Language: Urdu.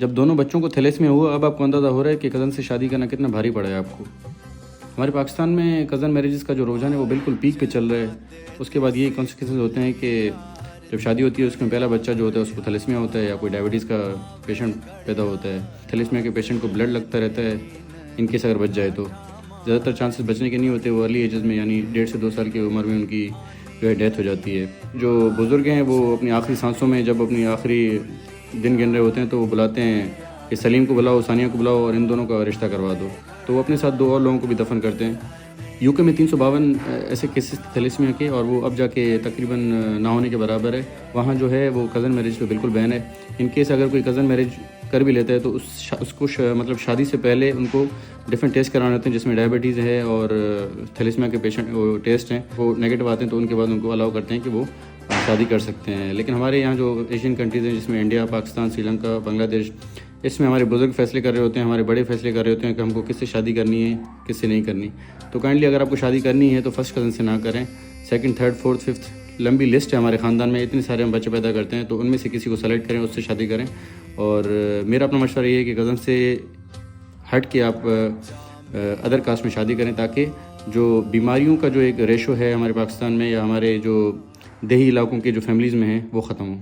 جب دونوں بچوں کو تھیلیسمیا ہوا، اب آپ کو اندازہ ہو رہا ہے کہ کزن سے شادی کرنا کتنا بھاری پڑا ہے آپ کو۔ ہمارے پاکستان میں کزن میریجز کا جو رجحان ہے وہ بالکل پیک پہ چل رہا ہے۔ اس کے بعد یہ کانسیکوینسز ہوتے ہیں کہ جب شادی ہوتی ہے اس میں پہلا بچہ جو ہوتا ہے اس کو تھیلیسمیا ہوتا ہے یا کوئی ڈائبٹیز کا پیشنٹ پیدا ہوتا ہے۔ تھیلیسمیا کے پیشنٹ کو بلڈ لگتا رہتا ہے، ان کیس اگر بچ جائے تو زیادہ تر چانسز بچنے کے نہیں ہوتے، وہ ارلی ایجز میں یعنی 1.5 سے 2 سال کی عمر میں ان کی جو ہے ڈیتھ ہو جاتی ہے۔ جو بزرگ ہیں وہ اپنی آخری سانسوں میں جب اپنی آخری دن گن رہے ہوتے ہیں تو وہ بلاتے ہیں کہ سلیم کو بلاؤ، ثانیہ کو بلاؤ اور ان دونوں کا رشتہ کروا دو، تو وہ اپنے ساتھ 2 اور لوگوں کو بھی دفن کرتے ہیں۔ یو کے میں 352 ایسے کیسز تھیلیسمیا کے، اور وہ اب جا کے تقریباً نہ ہونے کے برابر ہے۔ وہاں جو ہے وہ کزن میرج پہ بالکل بین ہے۔ ان کیس اگر کوئی کزن میرج کر بھی لیتا ہے تو اس کو مطلب شادی سے پہلے ان کو ڈفرینٹ ٹیسٹ کرانے ہوتے ہیں، جس میں ڈائبٹیز ہے اور تھیلیسمیا کے پیشنٹ وہ ٹیسٹ ہیں، وہ نیگیٹو آتے ہیں تو ان کے بعد ان کو الاؤ کرتے ہیں کہ وہ شادی کر سکتے ہیں۔ لیکن ہمارے یہاں جو ایشین کنٹریز ہیں جس میں انڈیا، پاکستان، سری لنکا، بنگلہ دیش، اس میں ہمارے بزرگ فیصلے کر رہے ہوتے ہیں، ہمارے بڑے فیصلے کر رہے ہوتے ہیں کہ ہم کو کس سے شادی کرنی ہے، کس سے نہیں کرنی۔ تو کائنڈلی اگر آپ کو شادی کرنی ہے تو فرسٹ کزن سے نہ کریں، سیکنڈ، تھرڈ، فورتھ، ففتھ لمبی لسٹ ہے ہمارے خاندان میں، اتنے سارے ہم بچے پیدا کرتے ہیں، تو ان میں سے کسی کو سلیکٹ کریں، اس سے شادی کریں۔ اور میرا اپنا مشورہ یہ ہے کہ کزن سے ہٹ کے آپ ادر کاسٹ میں شادی کریں، تاکہ جو بیماریوں کا جو ایک ریشو ہے ہمارے پاکستان میں یا ہمارے جو دیہی علاقوں کے جو فیملیز میں ہیں وہ ختم ہو۔